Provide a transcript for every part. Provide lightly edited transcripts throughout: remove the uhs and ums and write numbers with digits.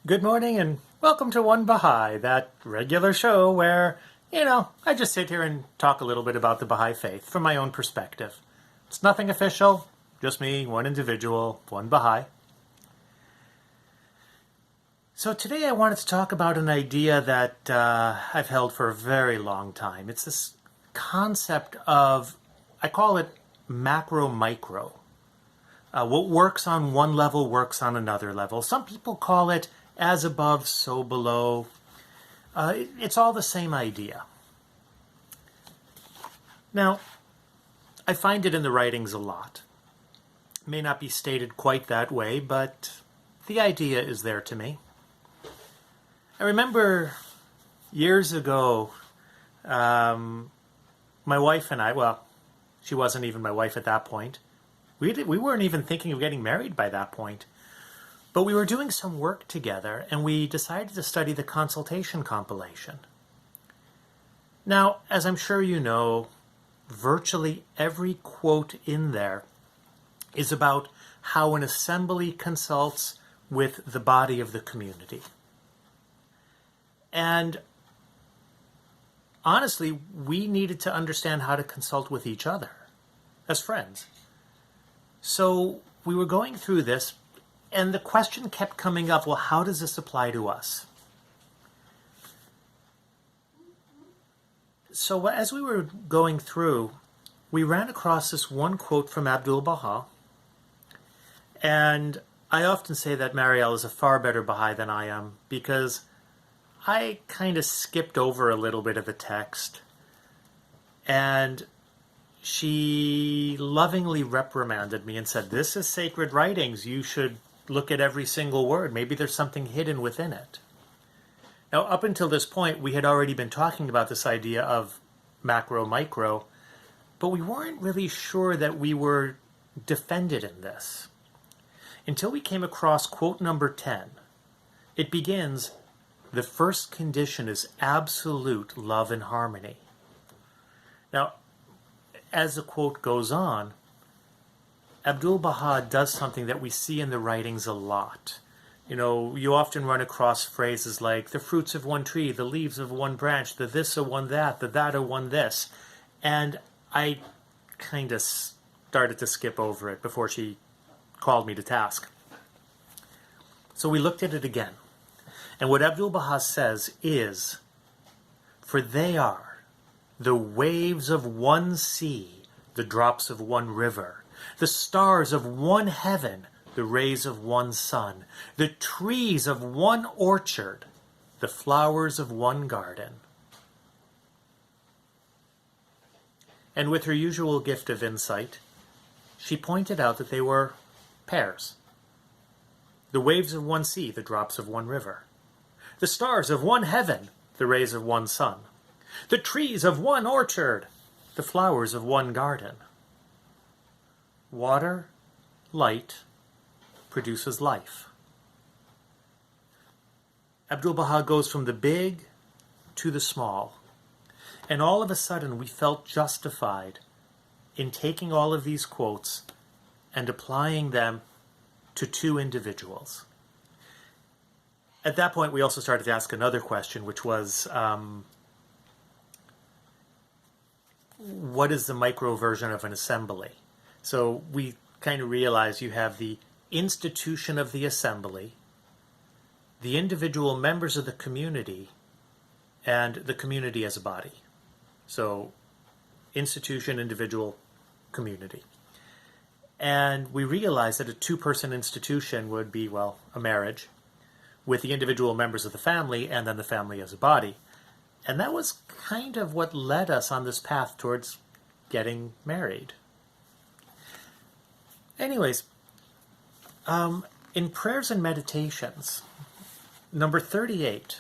Good morning and welcome to One Baha'i, that regular show where, I just sit here and talk a little bit about the Baha'i faith from my own perspective. It's nothing official, just me, one individual, one Baha'i. So today I wanted to talk about an idea that I've held for a very long time. It's this concept of, I call it macro-micro. What works on one level works on another level. Some people call it as above, so below. It's all the same idea. Now, I find it in the writings a lot. It may not be stated quite that way, but the idea is there to me. I remember years ago, my wife and I, well, she wasn't even my wife at that point. We weren't even thinking of getting married by that point. But we were doing some work together, and we decided to study the consultation compilation. Now, as I'm sure you know, virtually every quote in there is about how an assembly consults with the body of the community. And honestly, we needed to understand how to consult with each other as friends. So we were going through this, and the question kept coming up, well, how does this apply to us? So as we were going through, we ran across this one quote from Abdul-Baha, and I often say that Marielle is a far better Baha'i than I am, because I kind of skipped over a little bit of the text, and she lovingly reprimanded me and said, this is sacred writings, you should look at every single word. Maybe there's something hidden within it. Now, up until this point, we had already been talking about this idea of macro-micro, but we weren't really sure that we were defended in this until we came across quote number 10. It begins, the first condition is absolute love and harmony. Now, as the quote goes on, Abdul-Baha does something that we see in the writings a lot. You often run across phrases like the fruits of one tree, the leaves of one branch, the this of one that, the that of one this. And I kind of started to skip over it before she called me to task. So we looked at it again. And what Abdul-Baha says is, for they are the waves of one sea, the drops of one river, the stars of one heaven, the rays of one sun, the trees of one orchard, the flowers of one garden. And with her usual gift of insight, she pointed out that they were pairs. The waves of one sea, the drops of one river. The stars of one heaven, the rays of one sun. The trees of one orchard, the flowers of one garden. Water, light, produces life. Abdul-Baha goes from the big to the small. And all of a sudden we felt justified in taking all of these quotes and applying them to two individuals. At that point we also started to ask another question, which was, what is the micro version of an assembly? So we kind of realize you have the institution of the assembly, the individual members of the community, and the community as a body. So institution, individual, community. And we realize that a two-person institution would be, well, a marriage, with the individual members of the family and then the family as a body. And that was kind of what led us on this path towards getting married. Anyways, in Prayers and Meditations, number 38,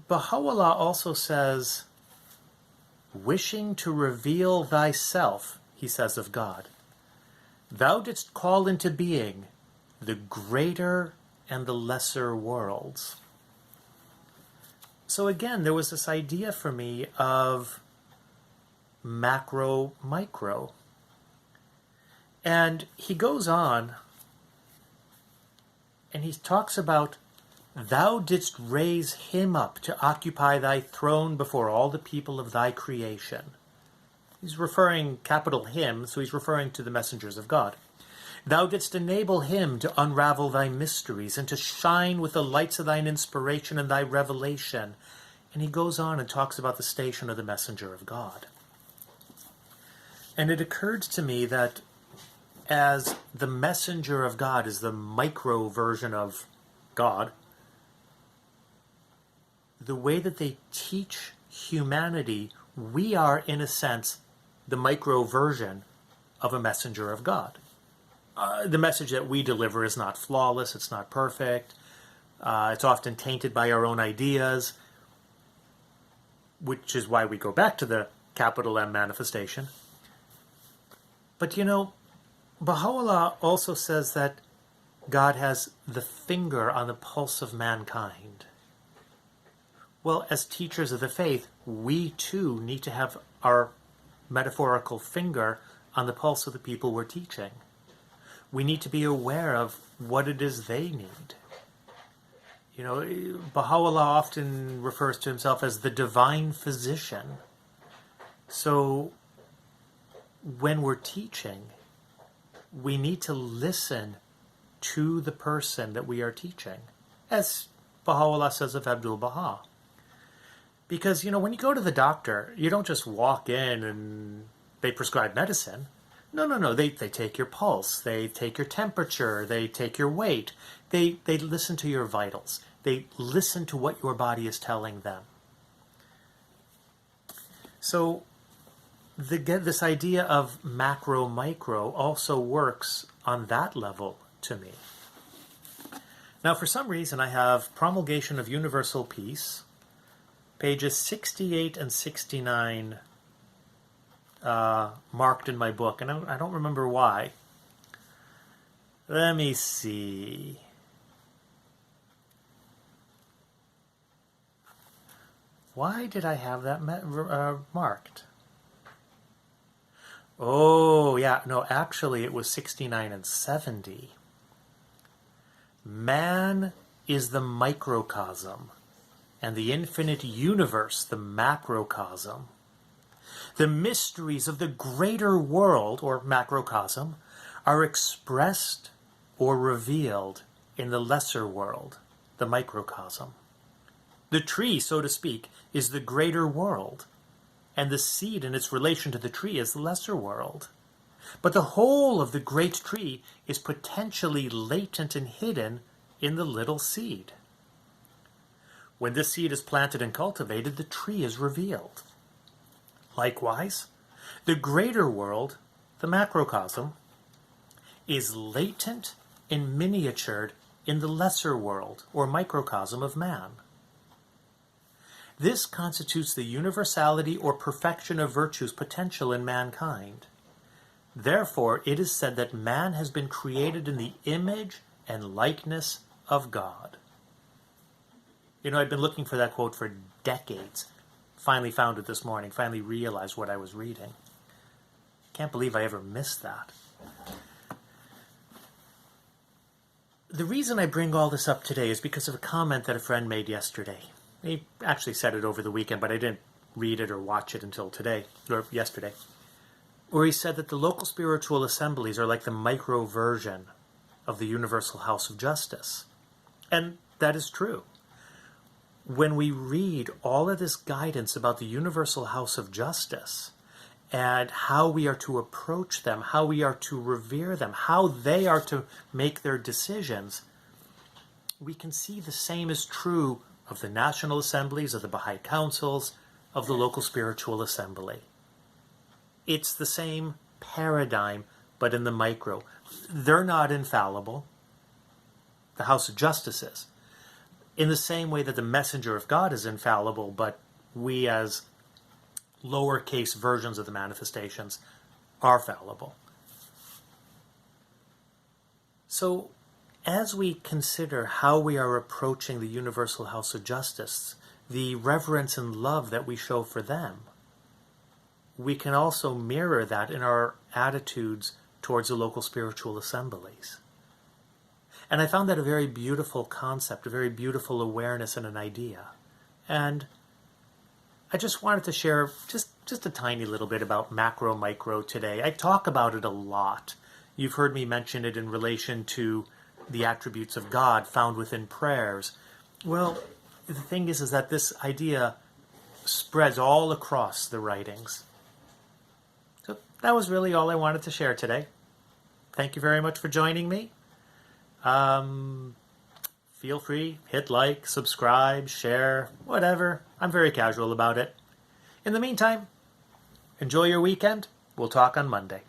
Baha'u'llah also says, wishing to reveal thyself, he says of God, thou didst call into being the greater and the lesser worlds. So again, there was this idea for me of macro-micro. And he goes on And he talks about, thou didst raise him up to occupy thy throne before all the people of thy creation. He's referring, capital him, so he's referring to the messengers of God. Thou didst enable him to unravel thy mysteries and to shine with the lights of thine inspiration and thy revelation. And he goes on and talks about the station of the messenger of God. And it occurred to me that as the messenger of God is the micro version of God, the way that they teach humanity, we are, in a sense, the micro version of a messenger of God. The message that we deliver is not flawless, it's not perfect, it's often tainted by our own ideas, which is why we go back to the capital M manifestation. But you know, Baha'u'llah also says that God has the finger on the pulse of mankind. Well, as teachers of the faith, we too need to have our metaphorical finger on the pulse of the people we're teaching. We need to be aware of what it is they need. You know, Baha'u'llah often refers to himself as the divine physician. So when we're teaching, we need to listen to the person that we are teaching, as Baha'u'llah says of Abdul-Baha. Because, you know, when you go to the doctor, you don't just walk in and they prescribe medicine. No. They take your pulse. They take your temperature. They take your weight. They listen to your vitals. They listen to what your body is telling them. So this idea of macro-micro also works on that level to me. Now, for some reason, I have Promulgation of Universal Peace, pages 68 and 69 marked in my book, and I don't remember why. Let me see. Why did I have that marked? Oh, yeah, no, actually it was 69 and 70. Man is the microcosm, and the infinite universe the macrocosm. The mysteries of the greater world, or macrocosm, are expressed or revealed in the lesser world, the microcosm. The tree, so to speak, is the greater world, and the seed in its relation to the tree is the lesser world. But the whole of the great tree is potentially latent and hidden in the little seed. When this seed is planted and cultivated, the tree is revealed. Likewise, the greater world, the macrocosm, is latent and miniatured in the lesser world, or microcosm of man. This constitutes the universality or perfection of virtue's potential in mankind. Therefore, it is said that man has been created in the image and likeness of God. You know, I've been looking for that quote for decades. Finally found it this morning, finally realized what I was reading. Can't believe I ever missed that. The reason I bring all this up today is because of a comment that a friend made yesterday. He actually said it over the weekend, but I didn't read it or watch it until today, or yesterday, where he said that the local spiritual assemblies are like the micro version of the universal house of justice. And that is true. When we read all of this guidance about the universal house of justice and how we are to approach them, how we are to revere them, how they are to make their decisions, we can see the same is true of the national assemblies, of the Baha'i councils, of the local spiritual assembly. It's the same paradigm, but in the micro. They're not infallible. The house of justice is. In the same way that the messenger of God is infallible, but we as lowercase versions of the manifestations are fallible. So, as we consider how we are approaching the universal house of justice, the reverence and love that we show for them, we can also mirror that in our attitudes towards the local spiritual assemblies. And I found that a very beautiful concept, a very beautiful awareness and an idea. And I just wanted to share just a tiny little bit about macro, micro today. I talk about it a lot. You've heard me mention it in relation to the attributes of God found within prayers. Well, the thing is that this idea spreads all across the writings. So that was really all I wanted to share today. Thank you very much for joining me. Feel free, hit like, subscribe, share, whatever. I'm very casual about it. In the meantime, enjoy your weekend. We'll talk on Monday.